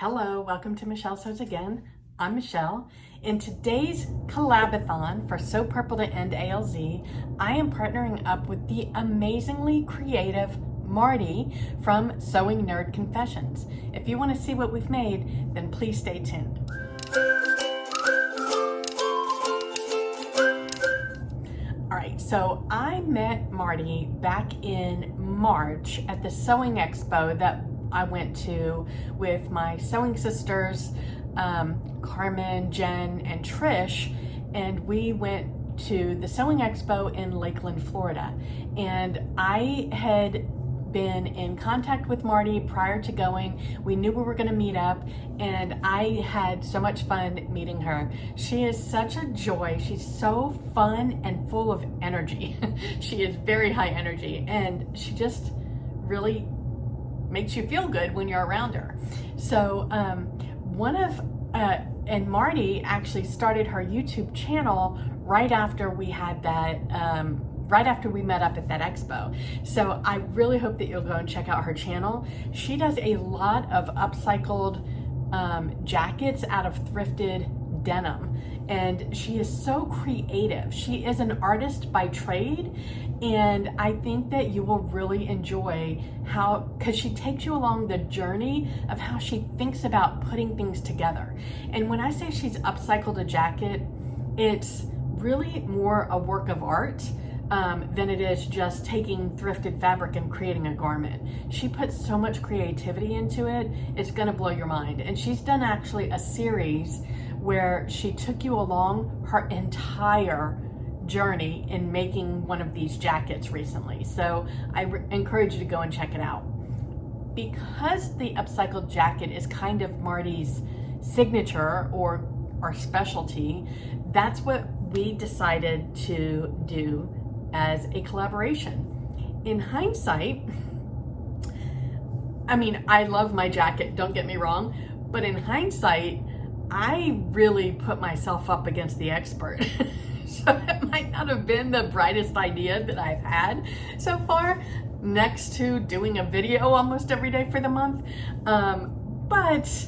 Hello, welcome to Michelle Sews Again. I'm Michelle. In today's collabathon for Sew Purple to End ALZ, I am partnering up with the amazingly creative Mardi from Sewing Nerd Confessions. If you want to see what we've made, then please stay tuned. All right, so I met Mardi back in March at the Sewing Expo that I went to with my sewing sisters, Carmen, Jen, and Trish, and we went to the Sewing Expo in Lakeland, Florida. And I had been in contact with Mardi prior to going. We knew we were going to meet up, and I had so much fun meeting her. She is such a joy. She's so fun and full of energy. She is very high energy, and she just really makes you feel good when you're around her. So and Mardi actually started her YouTube channel right after we had that, right after we met up at that expo. So I really hope that you'll go and check out her channel. She does a lot of upcycled jackets out of thrifted denim, and she is so creative. She is an artist by trade, and I think that you will really enjoy because she takes you along the journey of how she thinks about putting things together. And when I say she's upcycled a jacket, it's really more a work of art than it is just taking thrifted fabric and creating a garment. She puts so much creativity into it, it's gonna blow your mind. And she's done actually a series where she took you along her entire journey in making one of these jackets recently. So I encourage you to go and check it out. Because the upcycled jacket is kind of Mardi's signature or specialty, that's what we decided to do as a collaboration. In hindsight, I mean, I love my jacket, don't get me wrong, but in hindsight, I really put myself up against the expert. So it might not have been the brightest idea that I've had so far, next to doing a video almost every day for the month. But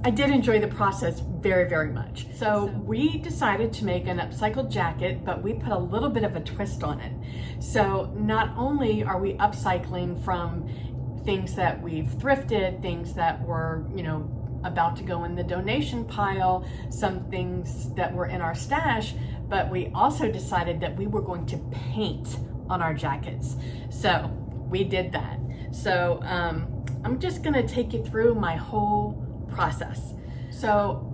I did enjoy the process very, very much. So we decided to make an upcycled jacket, but we put a little bit of a twist on it. So not only are we upcycling from things that we've thrifted, things that were, about to go in the donation pile, some things that were in our stash, but we also decided that we were going to paint on our jackets. So we did that. So I'm just gonna take you through my whole process. So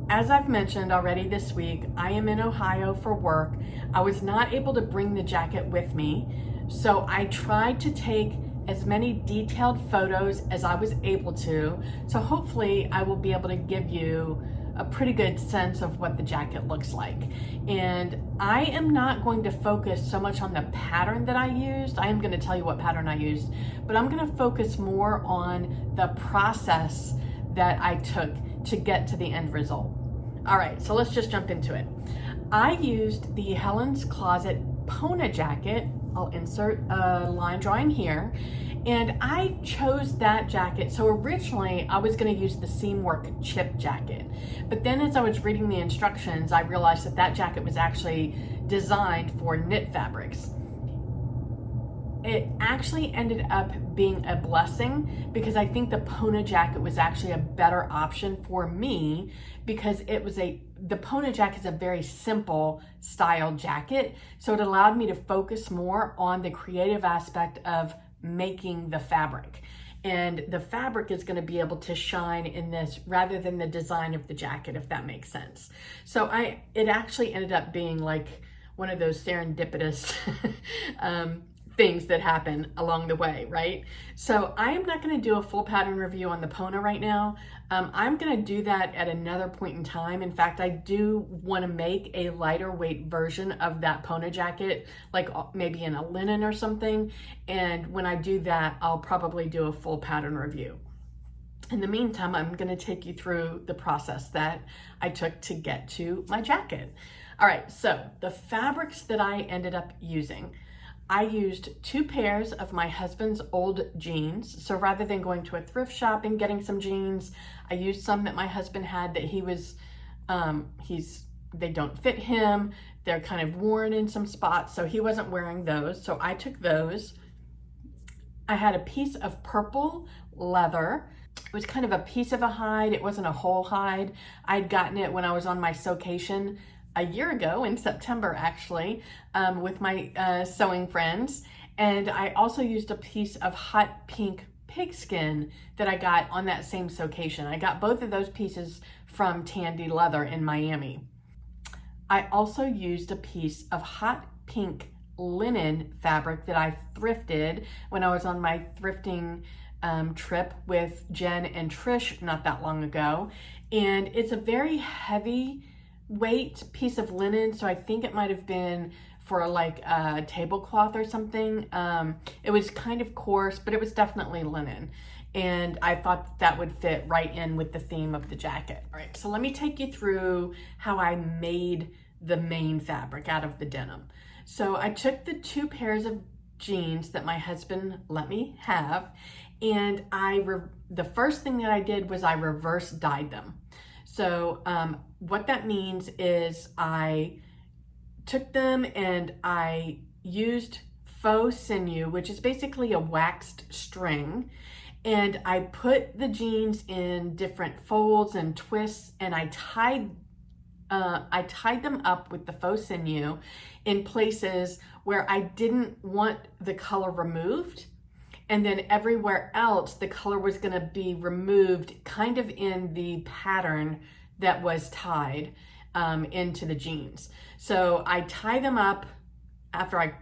as I've mentioned already this week, I am in Ohio for work. I was not able to bring the jacket with me, so I tried to take as many detailed photos as I was able to. So hopefully I will be able to give you a pretty good sense of what the jacket looks like. And I am not going to focus so much on the pattern that I used. I am going to tell you what pattern I used, but I'm going to focus more on the process that I took to get to the end result. All right, so let's just jump into it. I used the Helen's Closet Pona jacket. I'll insert a line drawing here. And I chose that jacket. So originally I was going to use the Seamwork chip jacket. But then as I was reading the instructions, I realized that that jacket was actually designed for knit fabrics. It actually ended up being a blessing because I think the Pona jacket was actually a better option for me because the Pona jacket is a very simple style jacket. So it allowed me to focus more on the creative aspect of making the fabric. And the fabric is going to be able to shine in this rather than the design of the jacket, if that makes sense. So it actually ended up being like one of those serendipitous things that happen along the way, right? So I am not going to do a full pattern review on the Pona right now. I'm going to do that at another point in time. In fact, I do want to make a lighter weight version of that Pona jacket, like maybe in a linen or something. And when I do that, I'll probably do a full pattern review. In the meantime, I'm going to take you through the process that I took to get to my jacket. All right, so the fabrics that I ended up using. I used 2 pairs of my husband's old jeans. So rather than going to a thrift shop and getting some jeans, I used some that my husband had that he was, they don't fit him. They're kind of worn in some spots, so he wasn't wearing those. So I took those. I had a piece of purple leather. It was kind of a piece of a hide. It wasn't a whole hide. I'd gotten it when I was on my sewcation a year ago in September, actually, with my sewing friends. And I also used a piece of hot pink pigskin that I got on that same sewcation. I got both of those pieces from Tandy Leather in Miami. I also used a piece of hot pink linen fabric that I thrifted when I was on my thrifting trip with Jen and Trish not that long ago. And it's a very heavy weight piece of linen, so I think it might have been for like a tablecloth or something. It was kind of coarse, but it was definitely linen. And I thought that would fit right in with the theme of the jacket. All right, so let me take you through how I made the main fabric out of the denim. So I took the 2 pairs of jeans that my husband let me have, and the first thing that I did was I reverse dyed them. So what that means is I took them and I used faux sinew, which is basically a waxed string, and I put the jeans in different folds and twists, and I tied them up with the faux sinew in places where I didn't want the color removed. And then everywhere else, the color was gonna be removed kind of in the pattern that was tied into the jeans. So I tie them up after I,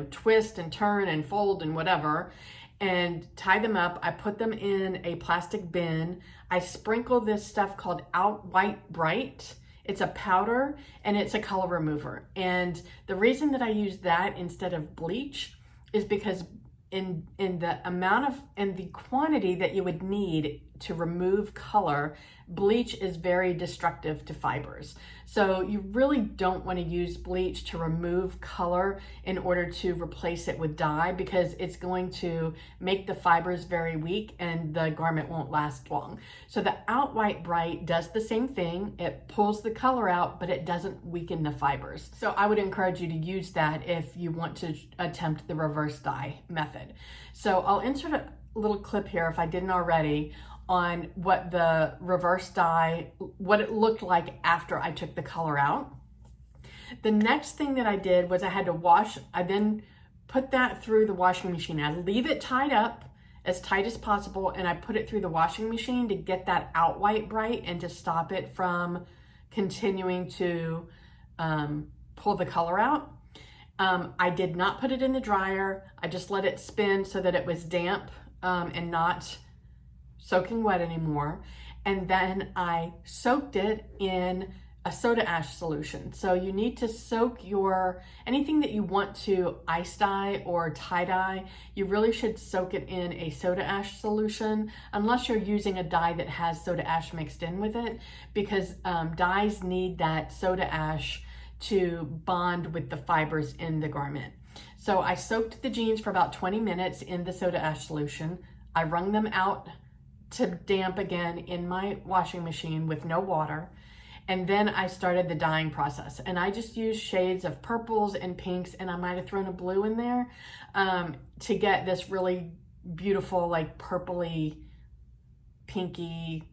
twist and turn and fold and whatever, and tie them up. I put them in a plastic bin. I sprinkle this stuff called Out White Bright. It's a powder and it's a color remover. And the reason that I use that instead of bleach is because in the amount of and the quantity that you would need to remove color, bleach is very destructive to fibers. So you really don't want to use bleach to remove color in order to replace it with dye, because it's going to make the fibers very weak and the garment won't last long. So the Out White Bright does the same thing. It pulls the color out, but it doesn't weaken the fibers. So I would encourage you to use that if you want to attempt the reverse dye method. So I'll insert a little clip here, if I didn't already, on what the reverse dye, what it looked like after I took the color out. The next thing that I did was I had to wash. I then put that through the washing machine. I leave it tied up as tight as possible, and I put it through the washing machine to get that Out White Bright and to stop it from continuing to pull the color out. I did not put it in the dryer. I just let it spin so that it was damp and not soaking wet anymore. And then I soaked it in a soda ash solution. So you need to soak anything that you want to ice dye or tie dye, you really should soak it in a soda ash solution, unless you're using a dye that has soda ash mixed in with it, because dyes need that soda ash to bond with the fibers in the garment. So I soaked the jeans for about 20 minutes in the soda ash solution. I wrung them out to damp again in my washing machine with no water. And then I started the dyeing process. And I just used shades of purples and pinks, and I might have thrown a blue in there to get this really beautiful, like purpley, pinky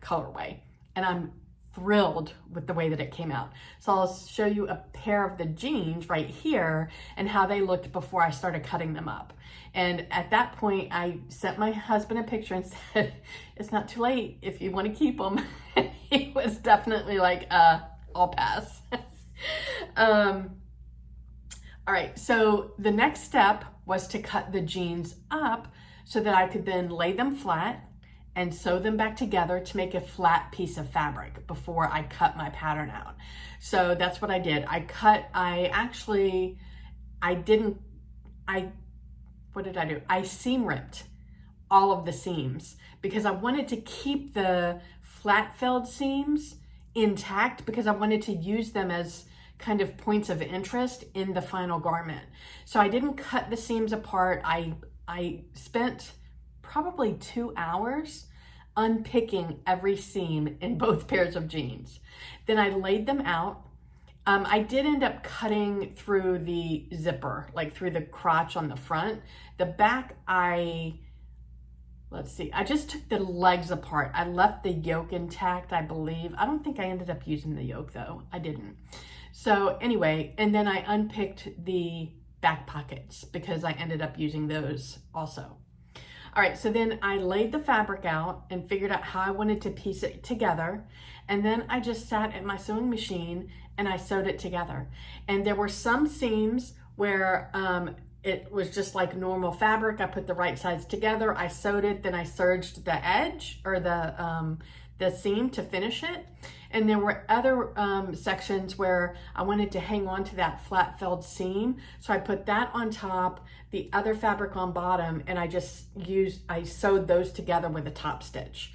colorway. And I'm thrilled with the way that it came out. So I'll show you a pair of the jeans right here and how they looked before I started cutting them up. And at that point, I sent my husband a picture and said, it's not too late if you want to keep them. He was definitely like, I'll pass. All right, so the next step was to cut the jeans up so that I could then lay them flat and sew them back together to make a flat piece of fabric before I cut my pattern out. So that's what I did. What did I do? I seam ripped all of the seams because I wanted to keep the flat felled seams intact, because I wanted to use them as kind of points of interest in the final garment. So I didn't cut the seams apart. I spent probably 2 hours unpicking every seam in both pairs of jeans. Then I laid them out. I did end up cutting through the zipper, like through the crotch on the front. The back, let's see, I just took the legs apart. I left the yoke intact, I believe. I don't think I ended up using the yoke though. I didn't. So anyway, and then I unpicked the back pockets because I ended up using those also. All right, so then I laid the fabric out and figured out how I wanted to piece it together. And then I just sat at my sewing machine and I sewed it together. And there were some seams where it was just like normal fabric. I put the right sides together, I sewed it, then I serged the edge or the seam to finish it. And there were other sections where I wanted to hang on to that flat felled seam. So I put that on top, the other fabric on bottom, and I sewed those together with a top stitch.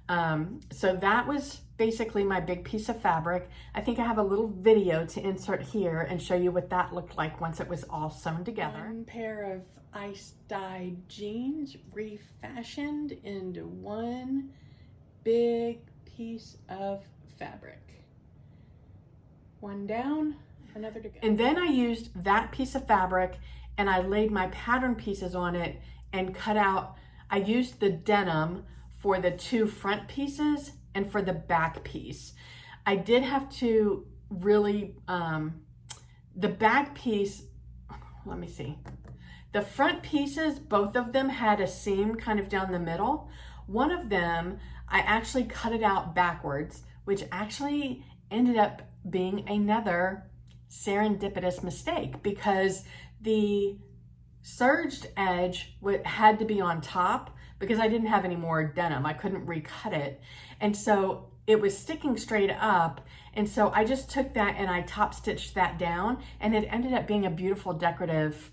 So that was basically my big piece of fabric. I think I have a little video to insert here and show you what that looked like once it was all sewn together. One pair of ice dyed jeans refashioned into one big piece of fabric. One down, another to go. And then I used that piece of fabric and I laid my pattern pieces on it and cut out, I used the denim for the 2 front pieces and for the back piece. I did have to really, the back piece, let me see. The front pieces, both of them had a seam kind of down the middle. One of them, I actually cut it out backwards, which actually ended up being another serendipitous mistake because the serged edge had to be on top because I didn't have any more denim. I couldn't recut it. And so it was sticking straight up. And so I just took that and I top stitched that down and it ended up being a beautiful decorative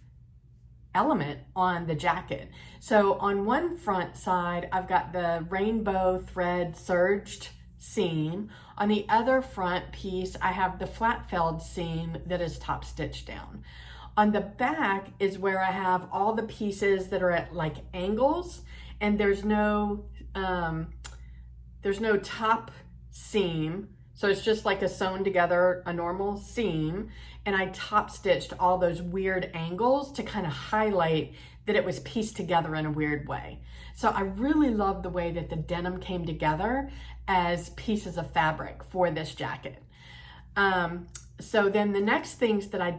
element on the jacket. So on one front side, I've got the rainbow thread serged seam. On the other front piece, I have the flat felled seam that is top stitched down. On the back is where I have all the pieces that are at like angles, and there's no top seam. So it's just like a sewn together, a normal seam. And I top stitched all those weird angles to kind of highlight that it was pieced together in a weird way. So I really love the way that the denim came together as pieces of fabric for this jacket. So then the next thing that I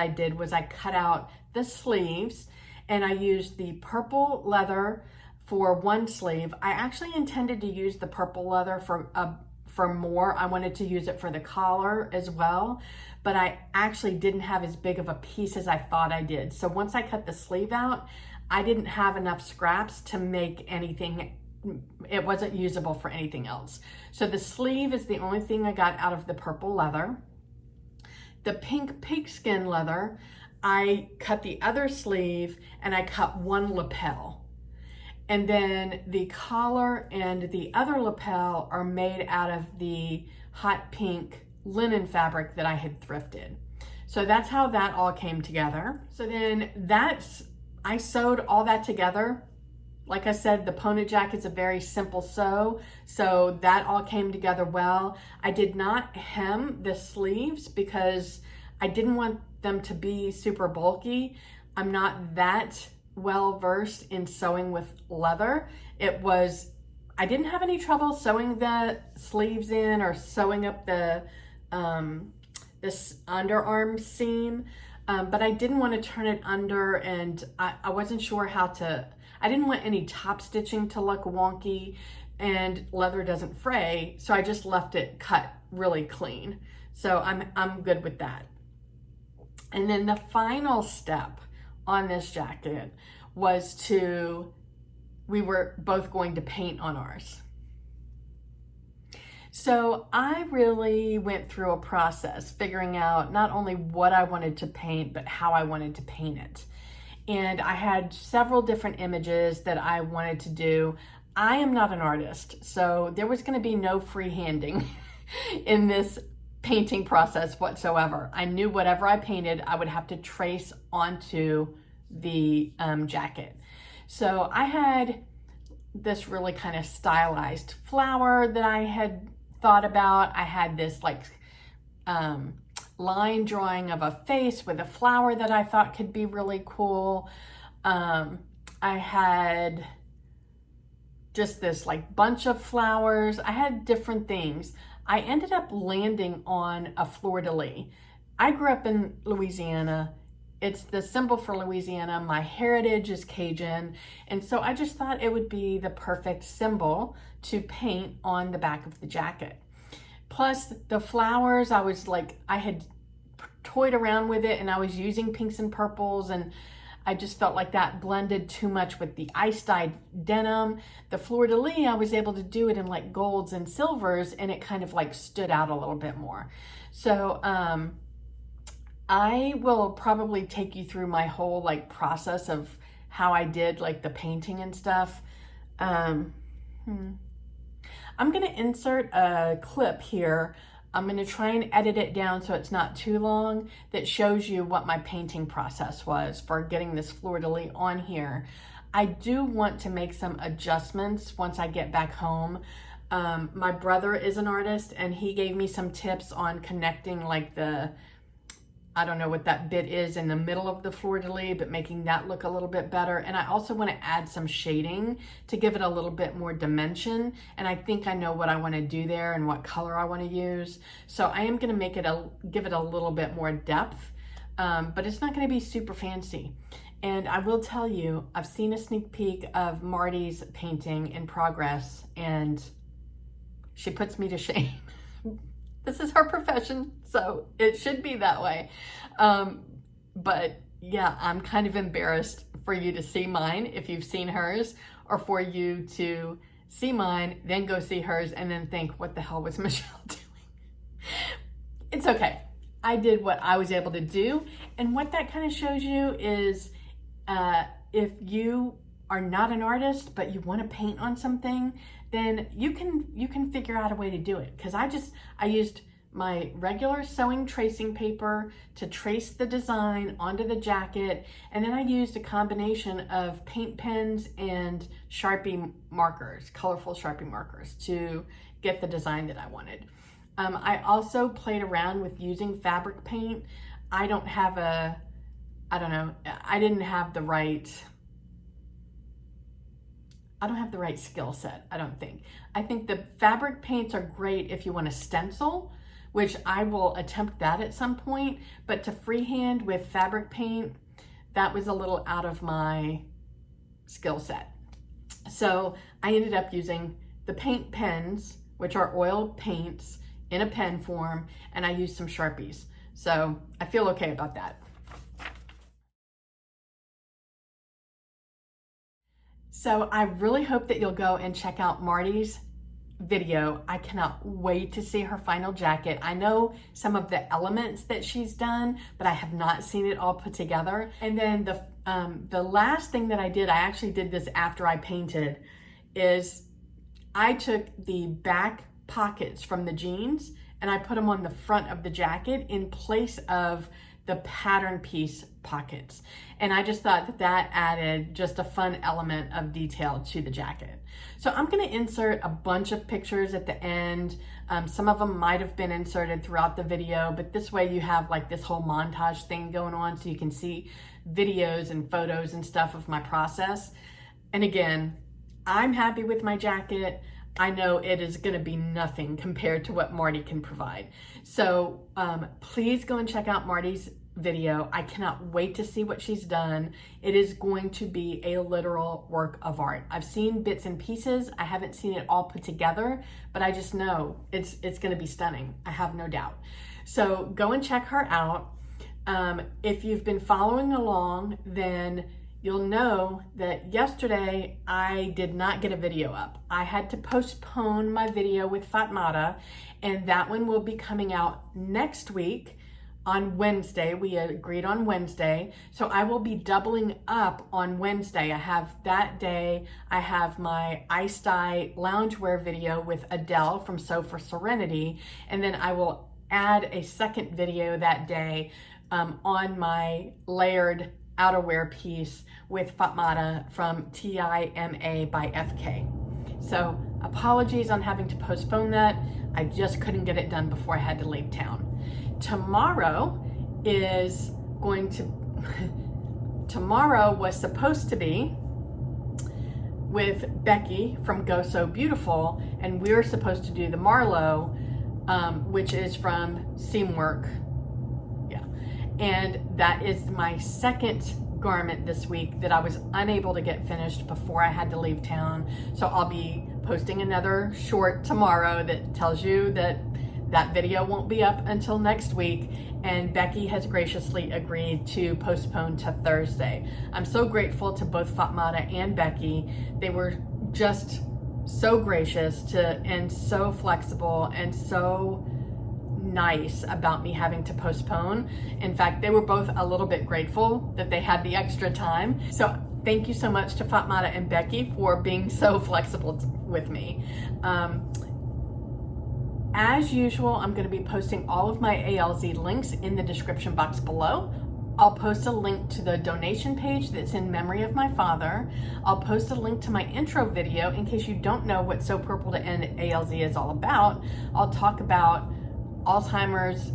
did was I cut out the sleeves and I used the purple leather for one sleeve. I actually intended to use the purple leather for more. I wanted to use it for the collar as well, but I actually didn't have as big of a piece as I thought I did. So once I cut the sleeve out, I didn't have enough scraps to make anything. It wasn't usable for anything else. So the sleeve is the only thing I got out of the purple leather. The pink pigskin leather, I cut the other sleeve and I cut one lapel. And then the collar and the other lapel are made out of the hot pink linen fabric that I had thrifted. So that's how that all came together. So then I sewed all that together. Like I said, the pony jacket's a very simple sew, so that all came together well. I did not hem the sleeves because I didn't want them to be super bulky. I'm not that well versed in sewing with leather. I didn't have any trouble sewing the sleeves in or sewing up this underarm seam, but I didn't want to turn it under, and I wasn't sure I didn't want any top stitching to look wonky, and leather doesn't fray, so I just left it cut really clean. So I'm good with that. And then the final step on this jacket was we were both going to paint on ours. So I really went through a process figuring out not only what I wanted to paint, but how I wanted to paint it. And I had several different images that I wanted to do. I am not an artist, so there was going to be no freehanding in this painting process whatsoever. I knew whatever I painted, I would have to trace onto the jacket. So I had this really kind of stylized flower that I had thought about. I had this like line drawing of a face with a flower that I thought could be really cool. I had just this like bunch of flowers. I had different things. I ended up landing on a fleur-de-lis. I grew up in Louisiana. It's the symbol for Louisiana. My heritage is Cajun. And so I just thought it would be the perfect symbol to paint on the back of the jacket. Plus the flowers, I had toyed around with it and I was using pinks and purples, and I just felt like that blended too much with the ice dyed denim. The fleur-de-lis, I was able to do it in like golds and silvers, and it kind of like stood out a little bit more. So I will probably take you through my whole like process of how I did like the painting and stuff. I'm gonna insert a clip here. I'm gonna try and edit it down so it's not too long, that shows you what my painting process was for getting this fleur-de-lis on here. I do want to make some adjustments once I get back home. My brother is an artist and he gave me some tips on connecting like I don't know what that bit is in the middle of the fleur-de-lis, but making that look a little bit better. And I also want to add some shading to give it a little bit more dimension. And I think I know what I want to do there and what color I want to use. So I am going to give it a little bit more depth, but it's not going to be super fancy. And I will tell you, I've seen a sneak peek of Mardi's painting in progress and she puts me to shame. This is her profession, so it should be that way. But yeah, I'm kind of embarrassed for you to see mine if you've seen hers, or for you to see mine, then go see hers, and then think, what the hell was Michelle doing? It's okay. I did what I was able to do. And what that kind of shows you is if you are not an artist, but you want to paint on something, then you can figure out a way to do it. Because I used my regular sewing tracing paper to trace the design onto the jacket, and then I used a combination of paint pens and Sharpie markers, colorful Sharpie markers, to get the design that I wanted. I also played around with using fabric paint. I didn't have the right skill set, I don't think. I think the fabric paints are great if you want to stencil, which I will attempt that at some point, but to freehand with fabric paint, that was a little out of my skill set. So I ended up using the paint pens, which are oil paints in a pen form, and I used some Sharpies. So I feel okay about that. So I really hope that you'll go and check out Mardi's video. I cannot wait to see her final jacket. I know some of the elements that she's done, but I have not seen it all put together. And then the last thing that I did, I actually did this after I painted, is I took the back pockets from the jeans and I put them on the front of the jacket in place of the pattern piece pockets. And I just thought that added just a fun element of detail to the jacket. So I'm gonna insert a bunch of pictures at the end. Some of them might have been inserted throughout the video, but this way you have like this whole montage thing going on so you can see videos and photos and stuff of my process. And again, I'm happy with my jacket. I know it is going to be nothing compared to what Mardi can provide. So please go and check out Mardi's video. I cannot wait to see what she's done. It is going to be a literal work of art. I've seen bits and pieces. I haven't seen it all put together, but I just know it's going to be stunning. I have no doubt. So go and check her out. If you've been following along, then you'll know that yesterday I did not get a video up. I had to postpone my video with Almada, and that one will be coming out next week on Wednesday. We agreed on Wednesday. So I will be doubling up on Wednesday. I have that day, I have my Ice Dye loungewear video with Adele from Sew for Serenity, and then I will add a second video that day on my layered outerwear piece with Fatmata from TIMA by FK. So apologies on having to postpone that. I just couldn't get it done before I had to leave town. Tomorrow is going to, tomorrow was supposed to be with Becky from Go So Beautiful, and we're supposed to do the Marlowe, which is from Seamwork. Yeah, and that is my second garment this week that I was unable to get finished before I had to leave town. So I'll be posting another short tomorrow that tells you that that video won't be up until next week, and Becky has graciously agreed to postpone to Thursday. I'm so grateful to both Fatmata and Becky. They were just so gracious and so flexible and so nice about me having to postpone. In fact, they were both a little bit grateful that they had the extra time. So thank you so much to Fatmata and Becky for being so flexible with me. As usual, I'm going to be posting all of my ALZ links in the description box below. I'll post a link to the donation page that's in memory of my father. I'll post a link to my intro video in case you don't know what Sew Purple to End ALZ is all about. I'll talk about Alzheimer's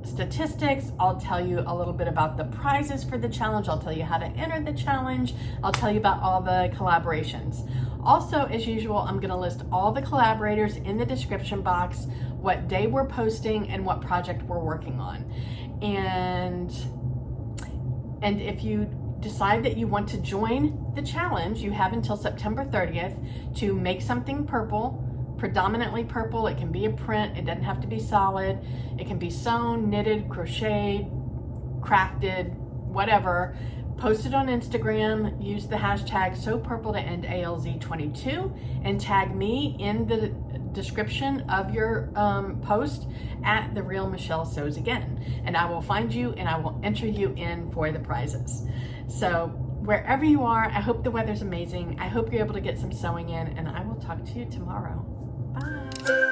statistics. I'll tell you a little bit about the prizes for the challenge. I'll tell you how to enter the challenge. I'll tell you about all the collaborations. Also, as usual, I'm going to list all the collaborators in the description box, what day we're posting, and what project we're working on. And if you decide that you want to join the challenge, you have until September 30th to make something purple, predominantly purple. It can be a print. It doesn't have to be solid. It can be sewn, knitted, crocheted, crafted, whatever. Post it on Instagram, use the hashtag SewPurpleToEndALZ22 and tag me in the description of your post at The Real Michelle Sews Again. And I will find you and I will enter you in for the prizes. So wherever you are, I hope the weather's amazing. I hope you're able to get some sewing in, and I will talk to you tomorrow. Bye.